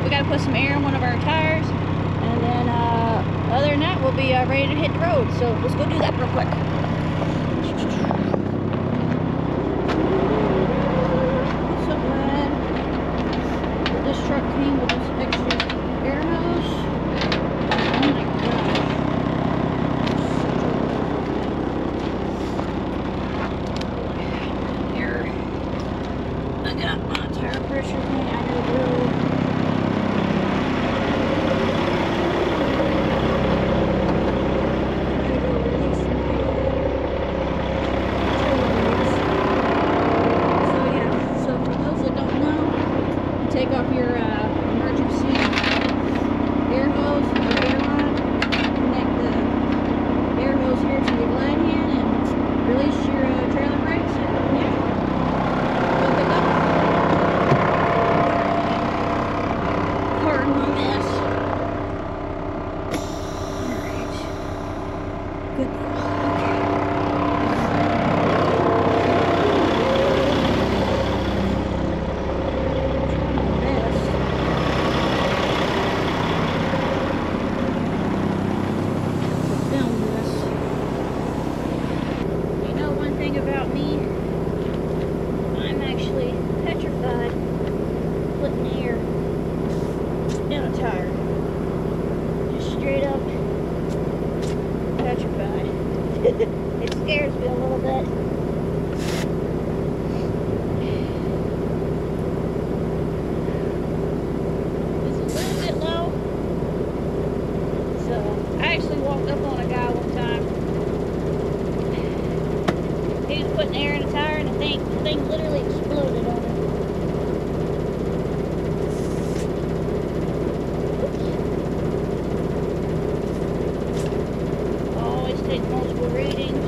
We got to put some air in one of our tires, and then other than that, we'll be ready to hit the road. So let's go do that real quick. So glad that this truck came with this extra air hose. Oh my gosh. Here, I got my tire pressure thing. I gotta do. Take off your emergency air hose or air line, connect the air hose here to your glide hand and release your trailer brakes, and yeah, open it up. Pardon my mess. Alright. Good. About me, I'm actually petrified putting air in a tire. Just straight up petrified. It scares me a little bit. It's a little bit low. So I actually walked up on a guy one time. He was putting air in a tire, and the thing literally exploded on him. Always take multiple readings.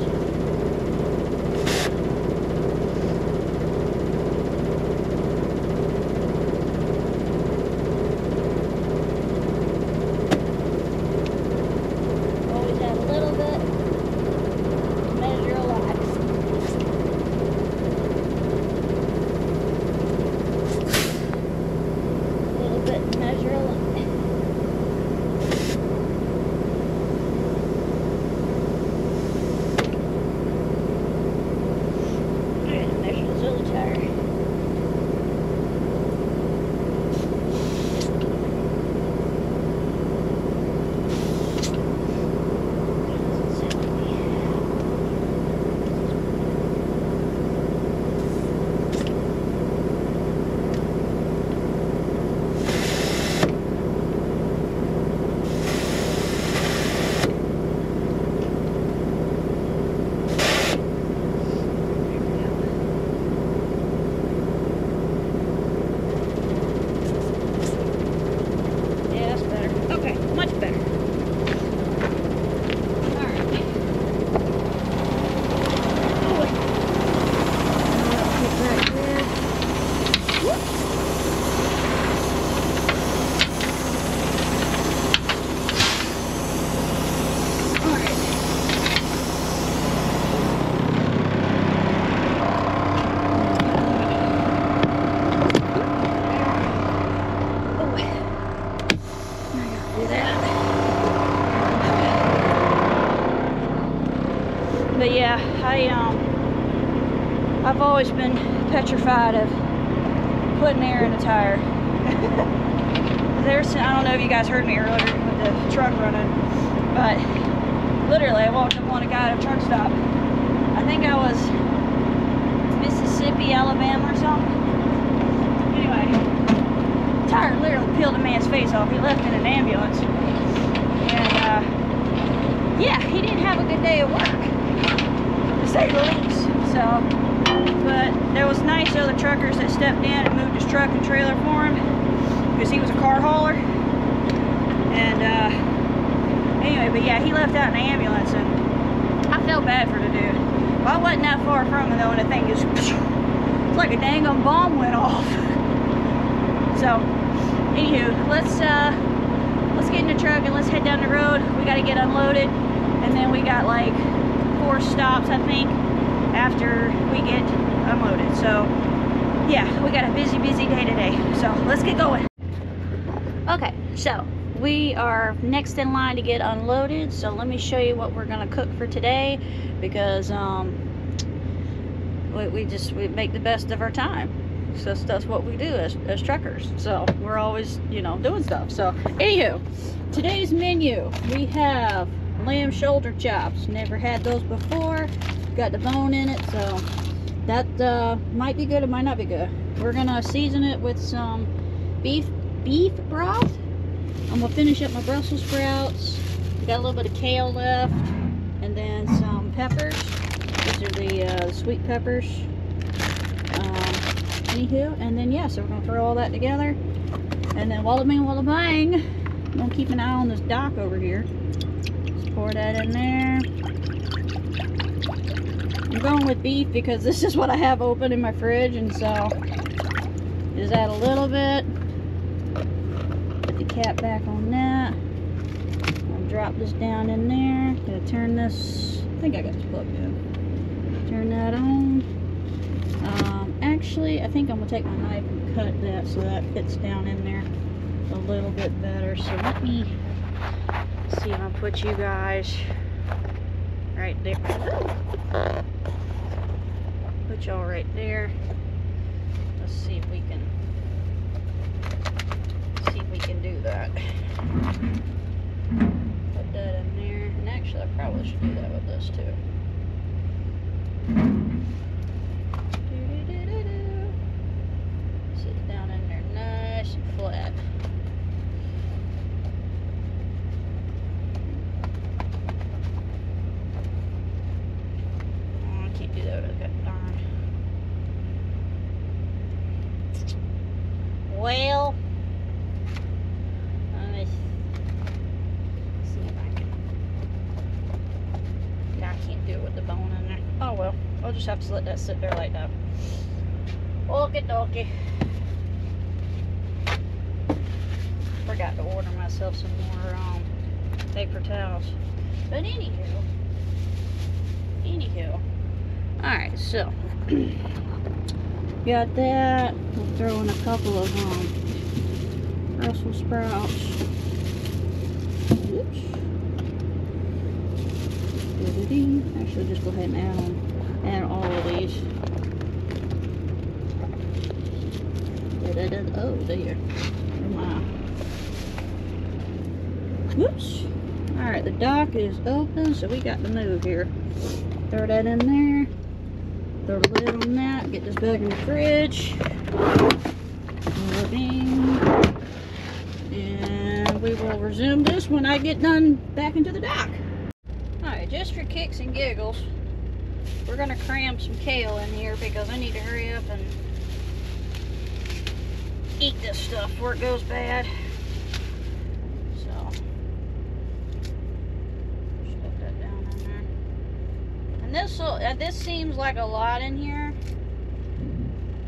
Always have a little bit. Measure a lot. Measure a lot. I'm going to measure this other tire. But yeah, I've always been petrified of putting air in a tire. I don't know if you guys heard me earlier with the truck running, but literally I walked up on a guy at a truck stop. I think I was Mississippi, Alabama or something. Anyway, the tire literally peeled a man's face off. He left in an ambulance. And yeah, he didn't have a good day at work, to say the least. So, but there was nice other truckers that stepped in and moved his truck and trailer for him, because he was a car hauler. And anyway, but yeah, he left out in the ambulance, and I felt bad for the dude. Well, wasn't that far from it though, and the thing is, it's like a dang on bomb went off. So, anywho, let's get in the truck and let's head down the road. We got to get unloaded, and then we got like 4 stops, I think, after we get unloaded. So, yeah, we got a busy day today. So, let's get going. Okay, so we are next in line to get unloaded. So let me show you what we're gonna cook for today, because we make the best of our time. So that's what we do as truckers. So we're always, you know, doing stuff. So anywho, today's menu, we have lamb shoulder chops. Never had those before. Got the bone in it, so that might be good, it might not be good. We're gonna season it with some beef broth. I'm gonna finish up my Brussels sprouts. Got a little bit of kale left, and then some peppers. These are the sweet peppers. Anywho, and then yeah, so we're gonna throw all that together, and then walla bing walla bang, I'm gonna keep an eye on this dock over here. Just pour that in there. I'm going with beef because this is what I have open in my fridge, and so just add a little bit. Put the cap back on that. I'll drop this down in there. Gonna turn this. I think I got this plugged in. Turn that on. Actually, I think I'm gonna take my knife and cut that so that fits down in there a little bit better. So let me see. I'm gonna put you guys right there. Put y'all right there. Let's see if we can do that. Put that in there. And actually, I probably should do that with this too. Sit down in there nice and flat. Oh, I can't do that with that darn. Well, let me see if I can. Yeah, I can't do it with the bone in there. Oh well, I'll just have to let that sit there like that. Okie dokie. Forgot to order myself some more paper towels. But anywho. Alright, so got that. We'll throw in a couple of Brussels sprouts. Oops. Actually, just go ahead and add all of these. Oh, there. Whoops. Alright, the dock is open, so we got to move here. Throw that in there. Throw the lid on that. Get this back in the fridge. And we will resume this when I get done back into the dock. Alright, just for kicks and giggles, we're going to cram some kale in here because I need to hurry up and eat this stuff before it goes bad. So, stuff that down in there. And this seems like a lot in here.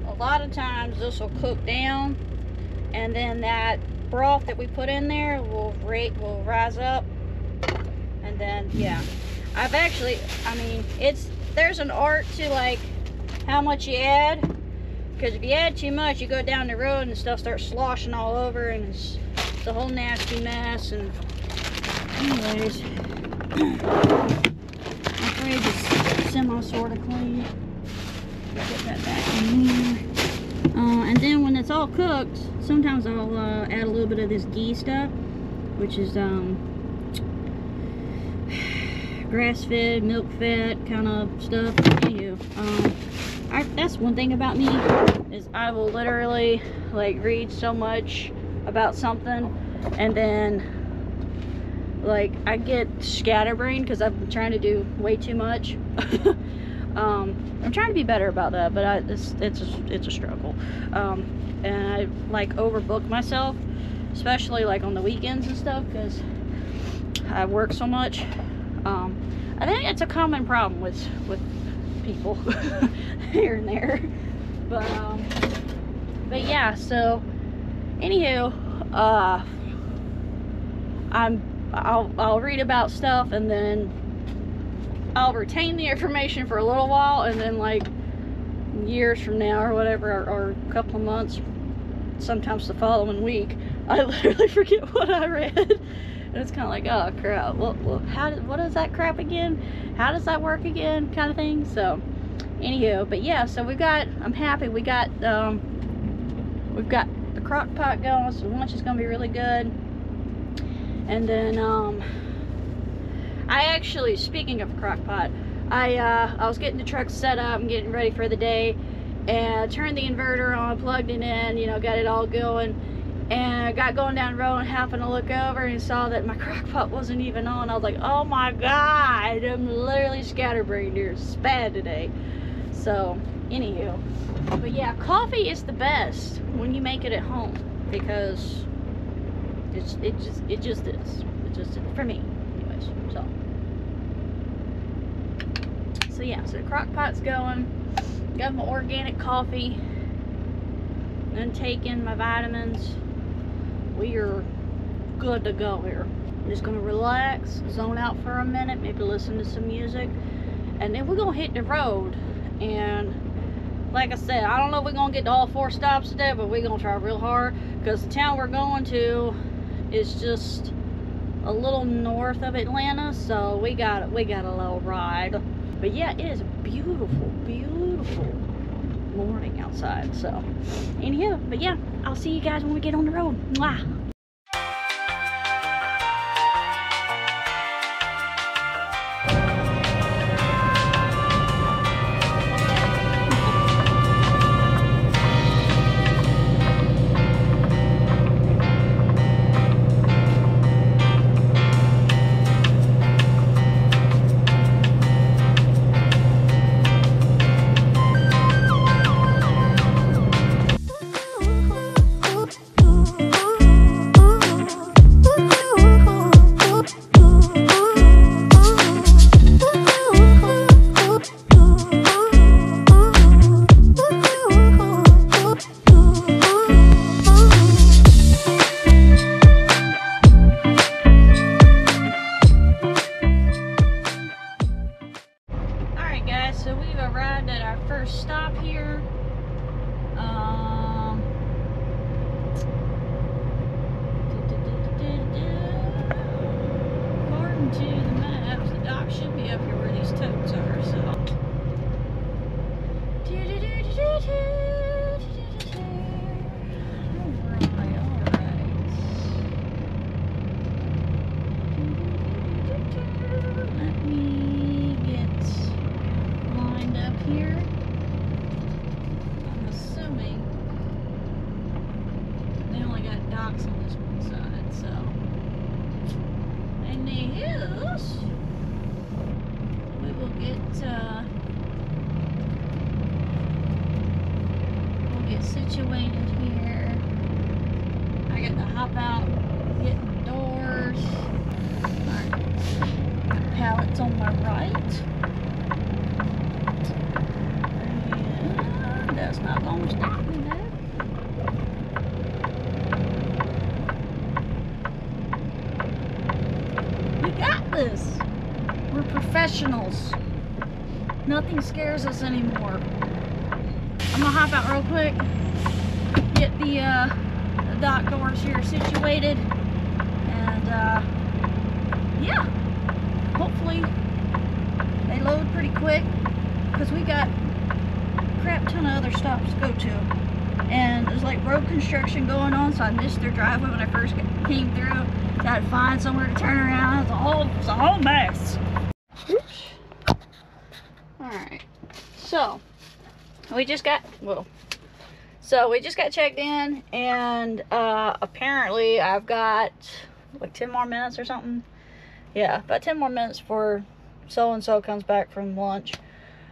A lot of times this will cook down, and then that broth that we put in there will rise up, and then yeah. I've actually, I mean, there's an art to like how much you add. Because if you add too much, you go down the road and stuff starts sloshing all over, and it's a whole nasty mess. And anyways, my fridge is sort of clean. Get that back in there. And then when it's all cooked, sometimes I'll add a little bit of this ghee stuff, which is grass-fed, milk-fed kind of stuff. Anywho, that's one thing about me, is I will literally like read so much about something, and then like I get scatterbrained because I'm trying to do way too much. I'm trying to be better about that, but it's a struggle. And I like overbook myself, especially like on the weekends and stuff, because I work so much. I think it's a common problem with people here and there. But yeah, so anywho, I'll read about stuff, and then I'll retain the information for a little while, and then like years from now or whatever, or a couple of months, sometimes the following week, I literally forget what I read. And it's kind of like, oh crap, what is that crap again? How does that work again, kind of thing. So anywho, but yeah, so I'm happy we've got the crock pot going, so lunch is gonna be really good. And then I actually, speaking of crock pot, I was getting the truck set up and getting ready for the day, and turned the inverter on, plugged it in, you know, got it all going, and I got going down the road and happened to look over and saw that my crock pot wasn't even on. I was like, oh my god, I'm literally scatterbrained here. It's bad today. So anywho, but yeah, coffee is the best when you make it at home, because it just is. It just, for me anyways. So yeah, so the crock pot's going, got my organic coffee, then taking my vitamins. We are good to go here. I'm just gonna relax, zone out for a minute, maybe listen to some music, and then we're gonna hit the road. And like I said, I don't know if we're gonna get to all 4 stops today, but we're gonna try real hard, because the town we're going to is just a little north of Atlanta, so we got a little ride. But yeah, it is a beautiful, beautiful morning outside. So anyhow, but yeah, I'll see you guys when we get on the road. Mwah. So we've arrived at our first stop here. According to the maps, the dock should be up here where these totes are. So. We'll get situated here. I got to hop out, get the doors. Alright. Pallets on my right. And that's not going to stop me there. We got this. We're professionals. Nothing scares us anymore. I'm gonna hop out real quick, get the dock doors here situated, and yeah, hopefully they load pretty quick, because we got a crap ton of other stops to go to, and there's like road construction going on, so I missed their driveway when I first came through. Got to find somewhere to turn around. It's a whole mess. Oops. Alright, so we just got checked in, and apparently I've got like 10 more minutes or something. Yeah, about 10 more minutes before so and so comes back from lunch,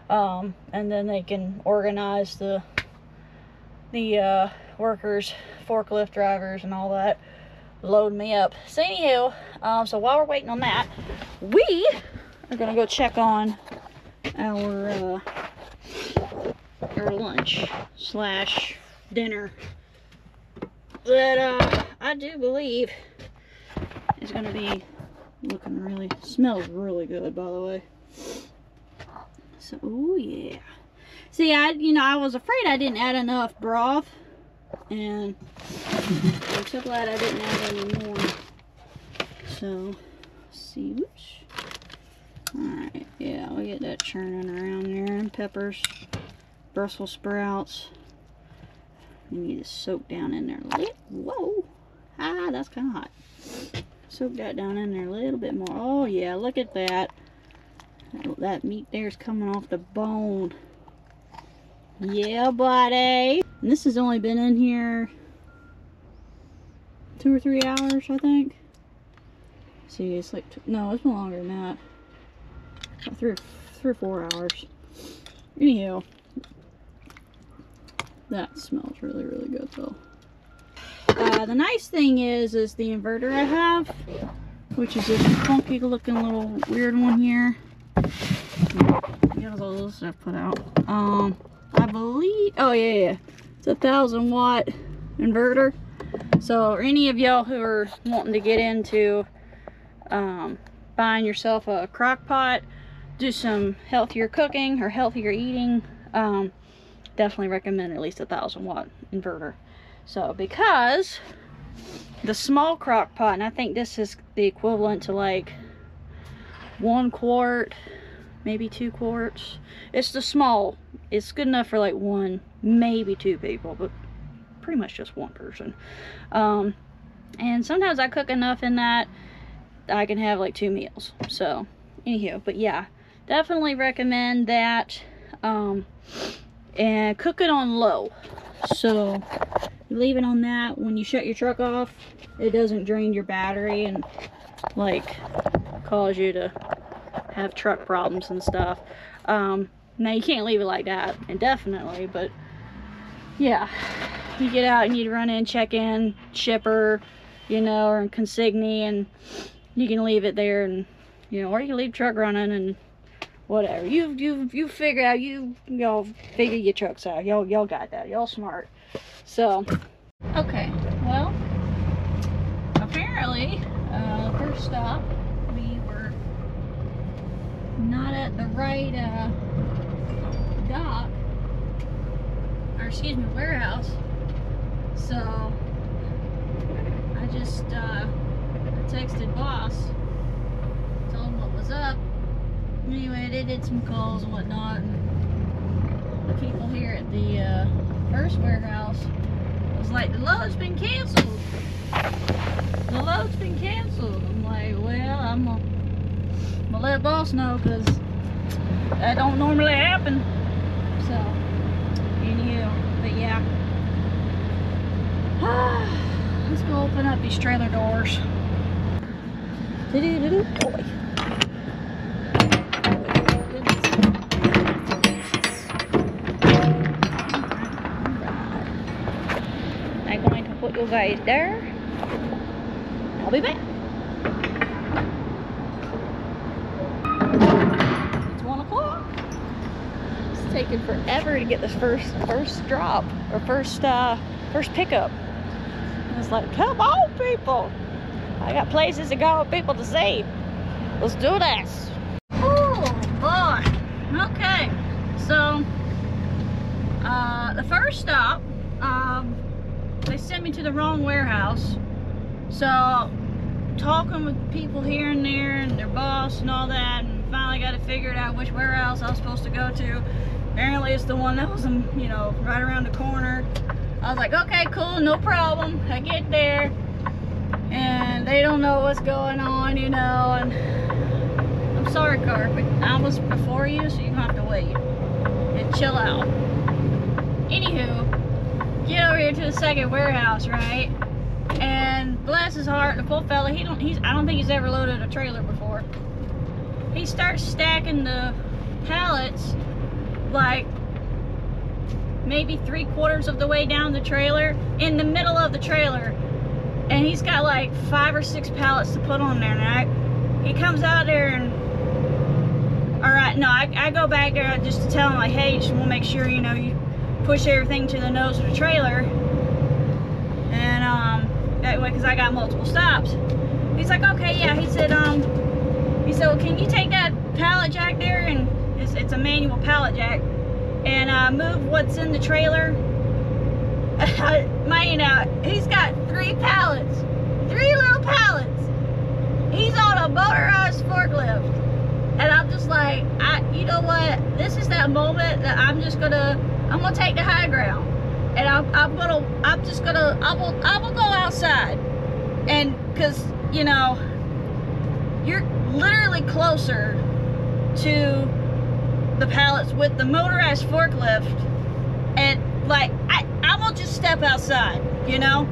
and then they can organize the workers, forklift drivers and all that, load me up. So anywho, so while we're waiting on that, we are gonna go check on our lunch slash dinner that I do believe is gonna be looking really, smells really good, by the way. So, oh yeah. See, I was afraid I didn't add enough broth, and I'm so glad I didn't add any more. So, let's see, whoops. Alright, yeah, we'll get that churning around there. And peppers, Brussels sprouts. You need to soak down in there a little. Whoa! Ah, that's kind of hot. Soak that down in there a little bit more. Oh yeah, look at that. That meat there's coming off the bone. Yeah, buddy. And this has only been in here 2 or 3 hours, I think. See, it's like, no, it's been longer than that. About 3 or 4 hours. Anyhow, that smells really, really good though. The nice thing is the inverter I have, which is this funky looking little weird one here. Got all this stuff put out. I believe, oh yeah, it's a 1000-watt inverter. So any of y'all who are wanting to get into buying yourself a crock pot, do some healthier cooking or healthier eating, definitely recommend at least a 1000-watt inverter. So because the small crock pot, and I think this is the equivalent to like 1 quart, maybe 2 quarts. It's the small. It's good enough for like 1, maybe 2 people, but pretty much just 1 person. And sometimes I cook enough in that I can have like 2 meals. So anyhow, but yeah, definitely recommend that. And cook it on low. So you leave it on that. When you shut your truck off, it doesn't drain your battery and like cause you to have truck problems and stuff. Now you can't leave it like that indefinitely, but yeah, you get out and you run in, check in, shipper, you know, or consignee, and you can leave it there, and you know, or you can leave truck running and whatever. You figure out, y'all figure your trucks out. Y'all got that. Y'all smart. So okay, well, apparently first stop, we were not at the right dock, or excuse me, warehouse. So I just texted boss, told him what was up. Anyway, they did some calls and whatnot, and the people here at the first warehouse was like, the load's been canceled. The load's been canceled. I'm like, well, I'm gonna let boss know, because that don't normally happen. So, anywho, but yeah. Let's go open up these trailer doors. Boy. I'm going to put you guys there. I'll be back. It's 1 o'clock. It's taking forever to get this first drop, or first pickup. It's like, come on, people. I got places to go, people to see. Let's do this. Oh boy. Okay. So the first stop, they sent me to the wrong warehouse. So talking with people here and there and their boss and all that, and finally got to figure out which warehouse I was supposed to go to. Apparently it's the one that was, you know, right around the corner. I was like, okay, cool, no problem. I get there and they don't know what's going on, you know, and I'm sorry, car, but I was before you, so you have to wait and chill out. Anywho, get over here to the second warehouse, right? And bless his heart, the poor fella, I don't think he's ever loaded a trailer before. He starts stacking the pallets like maybe 3/4 of the way down the trailer, in the middle of the trailer, and he's got like 5 or 6 pallets to put on there. Right? He comes out there and, Or I go back there just to tell him, like, hey, just want to make sure, you know, you push everything to the nose of the trailer. And that way, because I got multiple stops. He's like, okay, yeah. He said, well, can you take that pallet jack there, and it's a manual pallet jack, and move what's in the trailer. Man, he's got 3 pallets, 3 little pallets. He's on a motorized forklift. And I'm just like, you know what? This is that moment that I'm gonna take the high ground, and I will go outside, and because you know, you're literally closer to the pallets with the motorized forklift, and like I'm gonna just step outside, you know.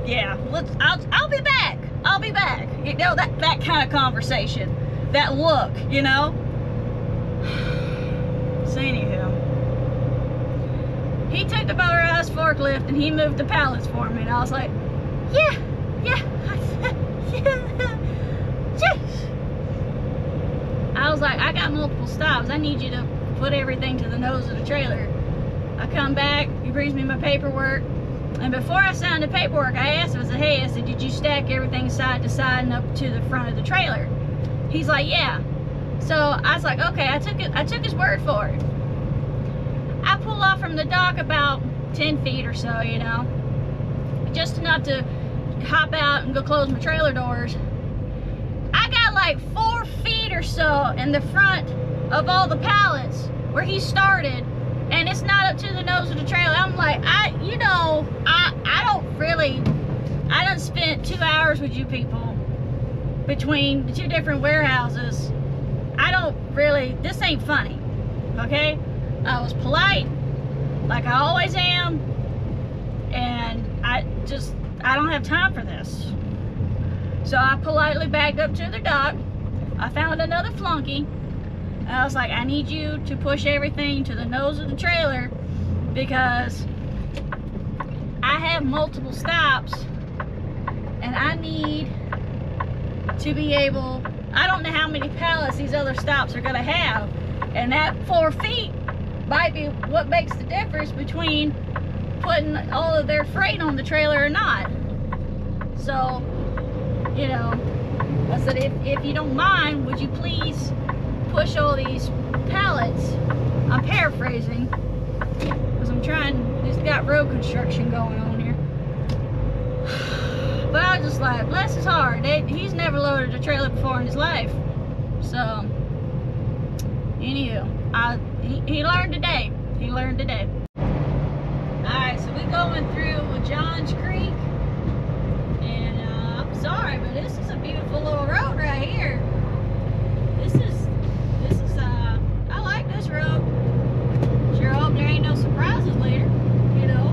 Yeah. I'll be back. I'll be back. You know, that kind of conversation, that look, you know. So anywho, he took the motorized forklift and he moved the pallets for me, and I was like, yeah. Jeez. I was like, I got multiple stops. I need you to put everything to the nose of the trailer. I come back, he brings me my paperwork. And before I signed the paperwork, I asked him, I said, hey, did you stack everything side to side and up to the front of the trailer? He's like, yeah. So I was like, okay, I took his word for it. I pull off from the dock about 10 feet or so, you know, just enough to hop out and go close my trailer doors. I got like 4 feet or so in the front of all the pallets where he started, and it's not up to the nose of the trailer. I'm like, I done spent 2 hours with you people between the 2 different warehouses. This ain't funny, okay? I was polite, like I always am, and I don't have time for this. So I politely backed up to the dock. I found another flunky. I was like, I need you to push everything to the nose of the trailer because I have multiple stops, and I need to be able, I don't know how many pallets these other stops are gonna have, and that 4 feet might be what makes the difference between putting all of their freight on the trailer or not. So, you know, I said, if you don't mind, would you please push all these pallets? I'm paraphrasing because it's got road construction going on here. But I was just like, bless his heart, he's never loaded a trailer before in his life. So anywho, he learned today. He learned today. Alright, so we're going through Johns Creek, and I'm sorry, but this is a beautiful little road right here. This is I like this road. Sure hope there ain't no surprises later, you know.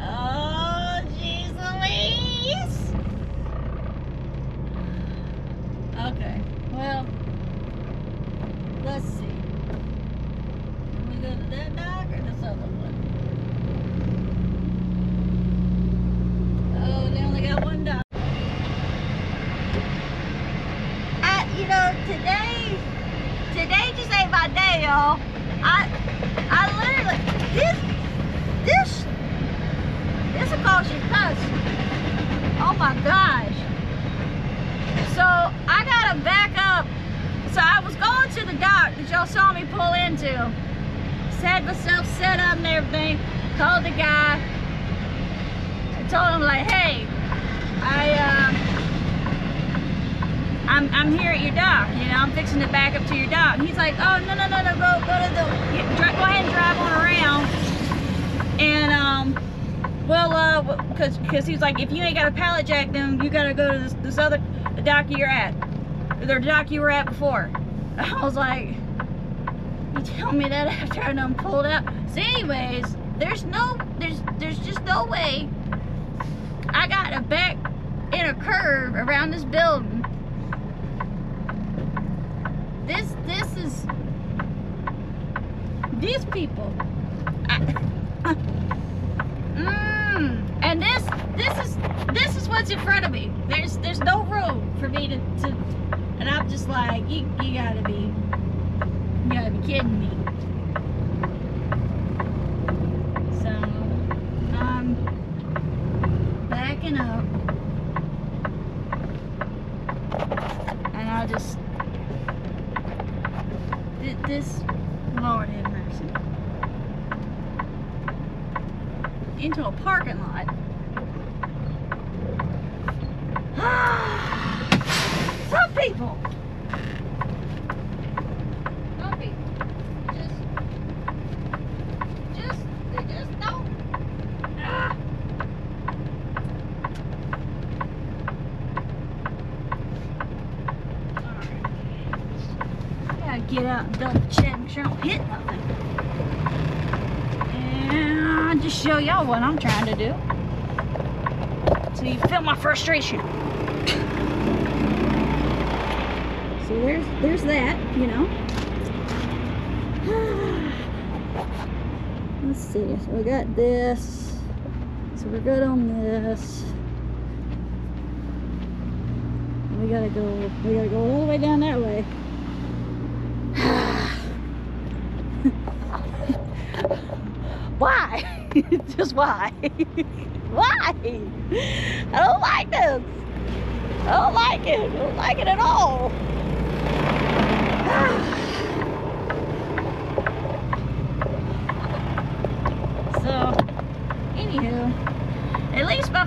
Oh, jeez Louise. Okay, well, let's see. Can we go to that dock or this other one? Oh, they only got one dock. You know, today just ain't my day, y'all. I literally, this will cause you cuss. Oh my gosh. So I gotta back up. So I was going to the dock that y'all saw me pull into. Had myself set up and everything. Called the guy. I told him like, hey, I'm here at your dock, you know, I'm fixing to back up to your dock. And he's like, oh, no, go to the, go ahead and drive on around. And, because he's like, if you ain't got a pallet jack, then you gotta go to this other dock you're at. the dock you were at before. I was like, you tell me that after I done pulled out. So anyways, there's just no way I got a back in a curve around this building. This is these people. And this is what's in front of me. There's no room for me to and I'm just like, you gotta be kidding me. So I'm backing up, and I just this Lord have mercy into a parking lot. Some people they just don't. Gotta get out and double check, make sure I don't hit nothing. And I'll just show y'all what I'm trying to do, so you feel my frustration. So there's that, you know. Let's see. So we got this. So we're good on this. We gotta go all the way down that way. Why? Just why? Why? I don't like this. I don't like it. I don't like it at all. So, anywho, at least my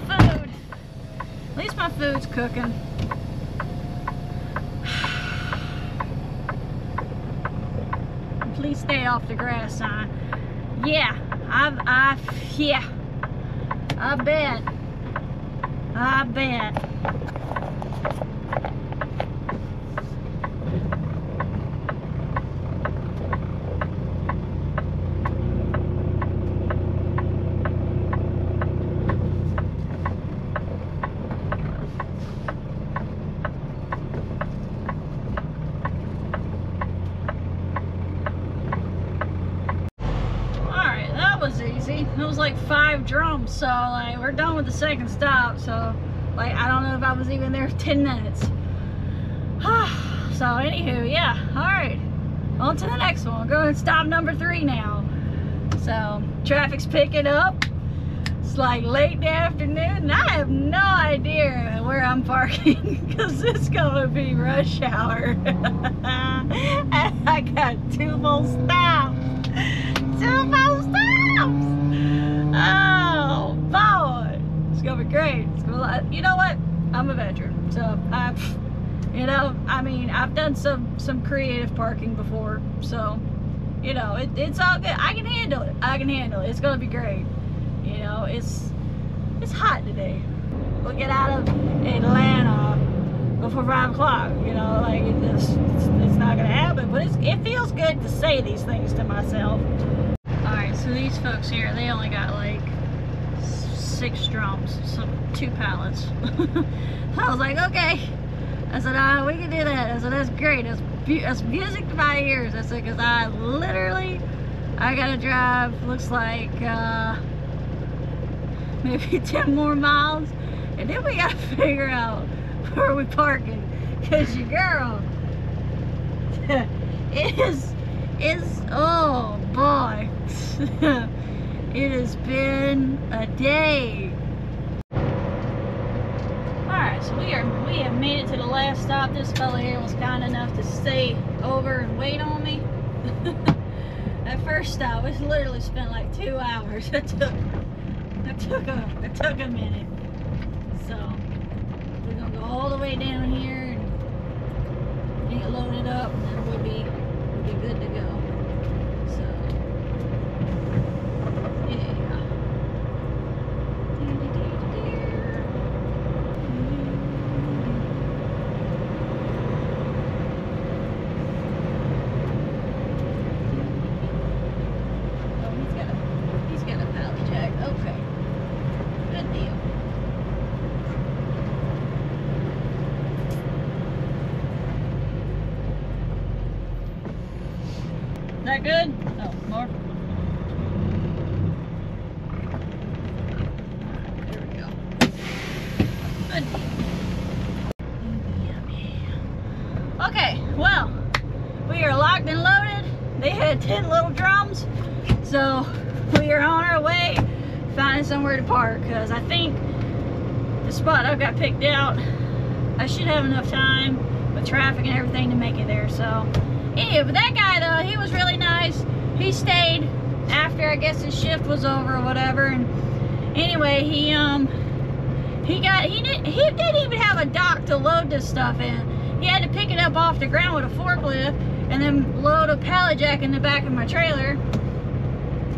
food's cooking. Please stay off the grass sign. Yeah, I bet. It was like 5 drums, so like we're done with the second stop. So like I don't know if I was even there 10 minutes. So anywho, yeah, all right, on to the next one. We're going to stop number 3 now. So traffic's picking up. It's like late in the afternoon, and I have no idea where I'm parking because it's gonna be rush hour. And I got 2 more stops. 2 more stops. Oh boy, it's gonna be great. It's gonna, you know what? I'm a veteran, so you know, I mean, I've done some creative parking before, so you know, it's all good. I can handle it. It's gonna be great. You know, it's hot today. We'll get out of Atlanta before 5 o'clock. You know, like it's not gonna happen, but it feels good to say these things to myself. Alright, so these folks here, they only got like 6 drums, so 2 pallets. I was like, okay. I said, we can do that. I said, that's great. That's music to my ears. I said, because I gotta drive, looks like maybe 10 more miles. And then we gotta figure out where we're parking. Because your girl, is oh boy. It has been a day. Alright, so we have made it to the last stop. This fella here was kind enough to stay over and wait on me. That first stop, we literally spent like 2 hours. It took a minute. So we're gonna go all the way down here and get loaded up, and then we'll be good to go. So yeah. that good? Oh, more. There we go. Good. Okay, well, we are locked and loaded. They had 10 little drums, so we are on our way finding somewhere to park, because I think the spot I've got picked out, I should have enough time with traffic and everything to make it there. So anyway, but that guy though, he was really nice. He stayed after, I guess, his shift was over or whatever. And anyway, he didn't even have a dock to load this stuff in. He had to pick it up off the ground with a forklift and then load a pallet jack in the back of my trailer.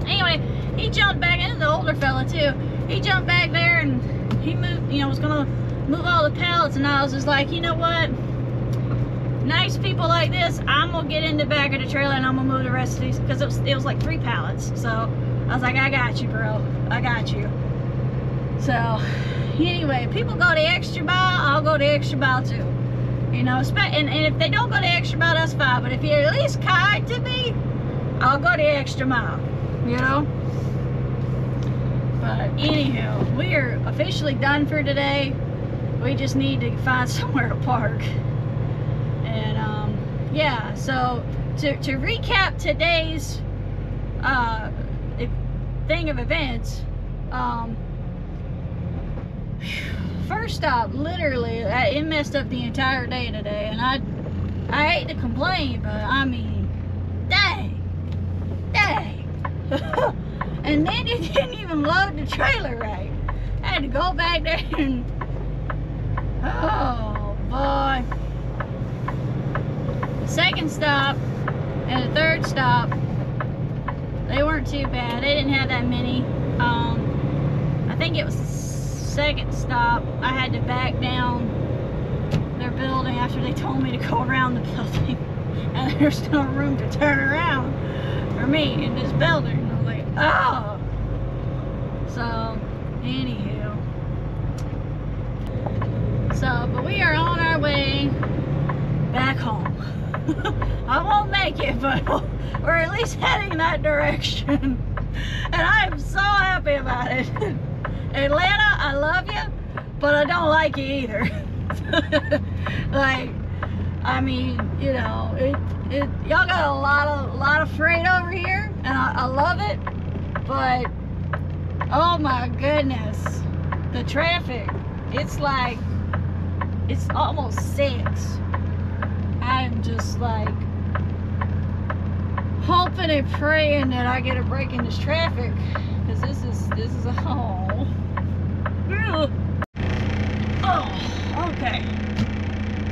Anyway, he jumped back in, the older fella too. He jumped back there and he moved, you know, was gonna move all the pallets, and I was just like, you know what? Nice people like this, I'm gonna get in the back of the trailer and I'm gonna move the rest of these, because it was like 3 pallets. So I was like, I got you, bro. I got you. So anyway, people go the extra mile, I'll go the extra mile too. You know, and if they don't go the extra mile, that's fine. But if you're at least kind to me, I'll go the extra mile, you know? But anywho, we are officially done for today. We just need to find somewhere to park. And yeah, so to recap today's thing of events, first stop, literally, it messed up the entire day today, and I hate to complain, but I mean, dang. And then it didn't even load the trailer right. I had to go back there and, oh boy. The second stop and the third stop, they weren't too bad. They didn't have that many. I think it was the second stop, I had to back down their building after they told me to go around the building, and there's no room to turn around for me in this building. I was like, oh. So anywho, but we are on our way back home. I won't make it, but we're at least heading that direction, and I'm so happy about it. Atlanta, I love you, but I don't like you either. Like, I mean, you know, y'all got a lot of freight over here, and I love it, but oh my goodness, the traffic, it's like, it's almost 6. I'm just like hoping and praying that I get a break in this traffic, because this is a hole. Oh, okay.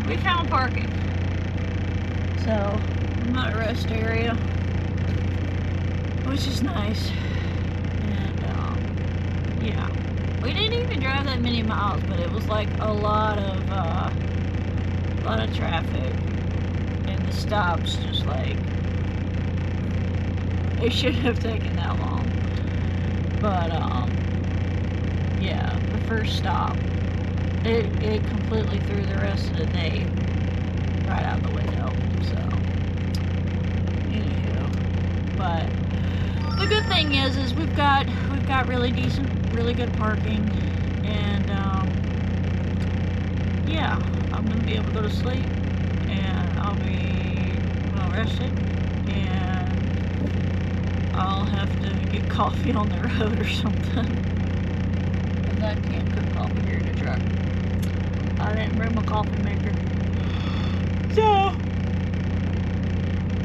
We found parking. So I'm at a rest area, which is nice. And yeah, we didn't even drive that many miles, but it was like a lot of traffic, and the stops just like, it shouldn't have taken that long. But yeah, the first stop, it completely threw the rest of the day right out the window. So anywho, but the good thing is we've got really good parking, and yeah, I'm gonna be able to go to sleep, and I'll be well rested, and I'll have to get coffee on the road or something, because I can't cook coffee here in the truck. I didn't bring my coffee maker. So,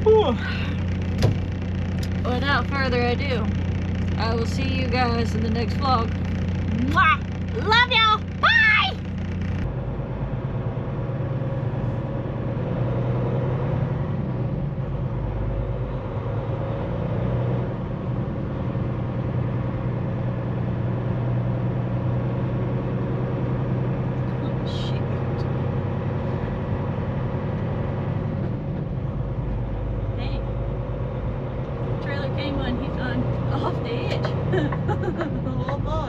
whew. Without further ado, I will see you guys in the next vlog. Mwah! Love y'all! Bye! Off the edge. Oh boy.